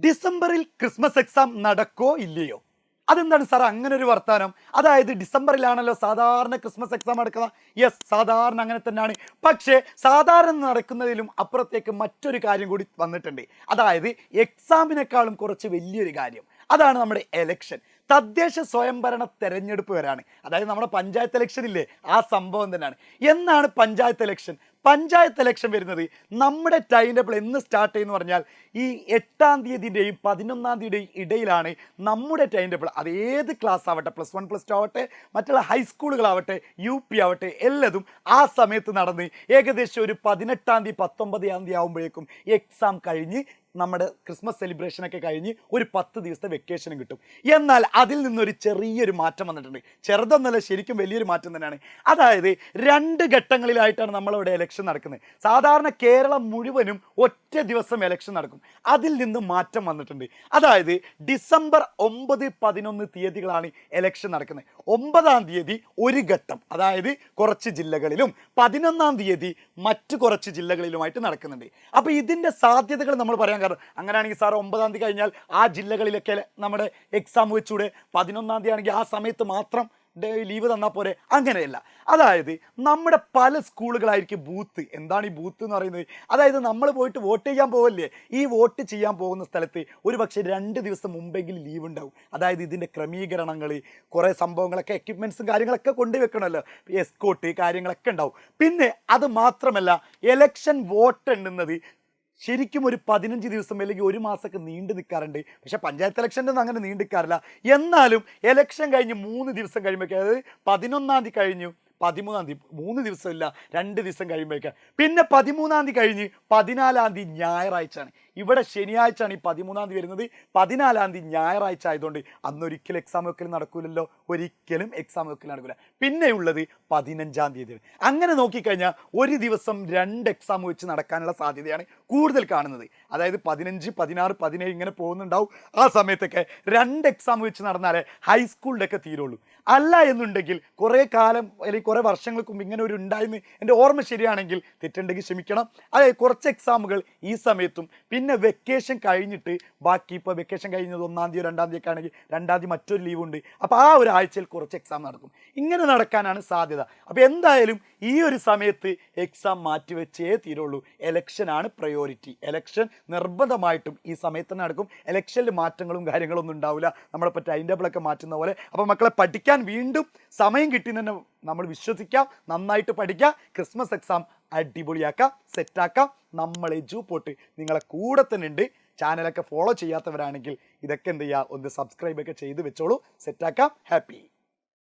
ഡിസംബറിൽ Christmas exam നടക്കോ ഇല്ലയോ? അതെന്താണ് സാർ അങ്ങനെ ഒരു വർത്താനം? അതായത് ഡിസംബറിലാണല്ലോ സാധാരണ ക്രിസ്മസ് എക്സാം നടക്കുന്നത്. യെസ്, സാധാരണ അങ്ങനെ തന്നെയാണ്. പക്ഷേ സാധാരണ നടക്കുന്നതിലും അപ്പുറത്തേക്ക് മറ്റൊരു കാര്യം കൂടി വന്നിട്ടുണ്ട്. അതായത് എക്സാമിനേക്കാളും കുറച്ച് വലിയൊരു കാര്യം. അതാണ് നമ്മുടെ എലക്ഷൻ. തദ്ദേശ സ്വയംഭരണ തെരഞ്ഞെടുപ്പ് വരാണ്. അതായത് നമ്മുടെ പഞ്ചായത്ത് ഇലക്ഷൻ ഇല്ലേ, ആ സംഭവം തന്നെയാണ്. എന്നാണ് പഞ്ചായത്ത് ഇലക്ഷൻ? പഞ്ചായത്ത് ഇലക്ഷൻ വരുന്നത് നമ്മുടെ ടൈം ടേബിൾ എന്ന് സ്റ്റാർട്ട് ചെയ്യുന്നു പറഞ്ഞാൽ ഈ 8-ാം തീയതിയുടെയും 11-ാം തീയതിയുടെയും ഇടയിലാണ് നമ്മുടെ ടൈം ടേബിൾ. അത് ഏത് ക്ലാസ് ആവട്ടെ, +1 +2 ആവട്ടെ, മറ്റുള്ള ഹൈസ്കൂളുകളാവട്ടെ, UP ആവട്ടെ, എല്ലതും ആ സമയത്ത് നടന്ന് ഏകദേശം ഒരു 18-ാം തീയതി 19-ാം തീയതി ആകുമ്പോഴേക്കും എക്സാം കഴിഞ്ഞ് നമ്മുടെ ക്രിസ്മസ് സെലിബ്രേഷനൊക്കെ കഴിഞ്ഞ് ഒരു 10 ദിവസത്തെ വെക്കേഷനും കിട്ടും. എന്നാൽ അതിൽ നിന്നൊരു ചെറിയൊരു മാറ്റം വന്നിട്ടുണ്ട്. ചെറുതൊന്നല്ല, ശരിക്കും വലിയൊരു മാറ്റം തന്നെയാണ്. അതായത് 2 ഘട്ടങ്ങളിലായിട്ടാണ് നമ്മളിവിടെ എലക്ഷൻ നടക്കുന്നത്. സാധാരണ കേരളം മുഴുവനും ഒറ്റ ദിവസം എലക്ഷൻ നടക്കും. അതിൽ നിന്ന് മാറ്റം വന്നിട്ടുണ്ട്. അതായത് ഡിസംബർ 9, 11 തീയതികളാണ് എലക്ഷൻ നടക്കുന്നത്. 9-ാം തീയതി ഒരു ഘട്ടം, അതായത് കുറച്ച് ജില്ലകളിലും 11-ാം തീയതി മറ്റു കുറച്ച് ജില്ലകളിലുമായിട്ട് നടക്കുന്നുണ്ട്. അപ്പോൾ ഇതിൻ്റെ സാധ്യതകൾ നമ്മൾ പറയാൻ കാരണം, അങ്ങനെയാണെങ്കിൽ സാർ 9-ാം തീയതി കഴിഞ്ഞാൽ ആ ജില്ലകളിലൊക്കെ നമ്മുടെ എക്സാം വെച്ചൂടെ? 11-ാം തീയതി ആണെങ്കിൽ ആ സമയത്ത് മാത്രം ലീവ് തന്നാൽ പോരെ? അങ്ങനെയല്ല. അതായത് നമ്മുടെ പല സ്കൂളുകളായിരിക്കും ബൂത്ത്. എന്താണ് ഈ ബൂത്ത് എന്ന് പറയുന്നത്? അതായത് നമ്മൾ പോയിട്ട് വോട്ട് ചെയ്യാൻ പോവല്ലേ, ഈ വോട്ട് ചെയ്യാൻ പോകുന്ന സ്ഥലത്ത് ഒരു പക്ഷേ 2 ദിവസം മുമ്പെങ്കിലും ലീവ് ഉണ്ടാവും. അതായത് ഇതിൻ്റെ ക്രമീകരണങ്ങൾ, കുറേ സംഭവങ്ങളൊക്കെ, എക്യുപ്മെൻറ്റ്സും കാര്യങ്ങളൊക്കെ കൊണ്ടുവെക്കണമല്ലോ, എസ്കോട്ട് കാര്യങ്ങളൊക്കെ ഉണ്ടാവും. പിന്നെ അത് മാത്രമല്ല, എലക്ഷൻ വോട്ട് എണ്ണുന്നത് ശരിക്കും ഒരു 15 ദിവസം അല്ലെങ്കിൽ 1 മാസമൊക്കെ നീണ്ടു നിൽക്കാറുണ്ട്. പക്ഷേ പഞ്ചായത്ത് ഇലക്ഷൻ്റെ ഒന്നും അങ്ങനെ നീണ്ടു നിൽക്കാറില്ല. എന്നാലും എലക്ഷൻ കഴിഞ്ഞ് 3 ദിവസം കഴിയുമ്പോഴേക്കും, അതായത് 11-ാം തീയതി കഴിഞ്ഞു 13-ാം തീയതി, 3 ദിവസമില്ല 2 ദിവസം കഴിയുമ്പോഴേക്കാം, പിന്നെ 13-ാം തീയതി കഴിഞ്ഞ് 14-ാം തീയതി ഞായറാഴ്ചയാണ്. ഇവിടെ ശനിയാഴ്ചയാണ് ഈ 13-ാം തീയതി വരുന്നത്. 14-ാം തീയതി ഞായറാഴ്ച ആയതുകൊണ്ട് അന്നൊരിക്കലും എക്സാം വെക്കൽ നടക്കൂലല്ലോ, ഒരിക്കലും എക്സാം വെക്കൽ നടക്കില്ല. പിന്നെയുള്ളത് 15-ാം തീയതി. അങ്ങനെ നോക്കിക്കഴിഞ്ഞാൽ ഒരു ദിവസം 2 എക്സാം വെച്ച് നടക്കാനുള്ള സാധ്യതയാണ് കൂടുതൽ കാണുന്നത്. അതായത് 15, 16, 17 ഇങ്ങനെ പോകുന്നുണ്ടാവും. ആ സമയത്തൊക്കെ 2 എക്സാം വെച്ച് നടന്നാലേ ഹൈസ്കൂളിൻ്റെ ഒക്കെ തീരുള്ളൂ. അല്ല എന്നുണ്ടെങ്കിൽ കുറേ കാലം അല്ലെങ്കിൽ കുറേ വർഷങ്ങൾക്ക് മുമ്പ് ഇങ്ങനെ ഒരു ഉണ്ടായെന്ന് എൻ്റെ ഓർമ്മ ശരിയാണെങ്കിൽ, തെറ്റുണ്ടെങ്കിൽ ക്ഷമിക്കണം. അതായത് കുറച്ച് എക്സാമുകൾ ഈ സമയത്തും, പിന്നെ വെക്കേഷൻ കഴിഞ്ഞിട്ട് ബാക്കി, ഇപ്പോൾ വെക്കേഷൻ കഴിഞ്ഞത് 1-ാം തീയതി 2-ാം തീയതി ഒക്കെ ആണെങ്കിൽ 2-ാം തീയതി മറ്റൊരു ലീവ് ഉണ്ട്. അപ്പോൾ ആ ഒരു ആഴ്ചയിൽ കുറച്ച് എക്സാം നടക്കും. ഇങ്ങനെ നടക്കാനാണ് സാധ്യത. അപ്പോൾ എന്തായാലും ഈ ഒരു സമയത്ത് എക്സാം മാറ്റിവെച്ചേ തീരുള്ളൂ. എലക്ഷനാണ് പ്രയോറിറ്റി. എലക്ഷൻ നിർബന്ധമായിട്ടും ഈ സമയത്ത് തന്നെ നടക്കും. എലക്ഷനിൽ മാറ്റങ്ങളും കാര്യങ്ങളൊന്നും ഉണ്ടാവില്ല, നമ്മളിപ്പോൾ ടൈം ടേബിളൊക്കെ മാറ്റുന്ന പോലെ. അപ്പോൾ മക്കളെ, പഠിക്കാൻ വീണ്ടും സമയം കിട്ടി തന്നെ നമ്മൾ വിശ്വസിക്കാം. നന്നായിട്ട് പഠിക്കുക. ക്രിസ്മസ് എക്സാം അടിപൊളിയാക്കാം, സെറ്റാക്കാം. നമ്മൾ എജുപോർട്ട് നിങ്ങളെ കൂടെ തന്നെ ഉണ്ട്. ചാനലൊക്കെ ഫോളോ ചെയ്യാത്തവരാണെങ്കിൽ ഇതൊക്കെ എന്ത് ചെയ്യുക, ഒന്ന് സബ്സ്ക്രൈബ് ഒക്കെ ചെയ്ത് വെച്ചോളൂ. സെറ്റാക്കാം. ഹാപ്പി.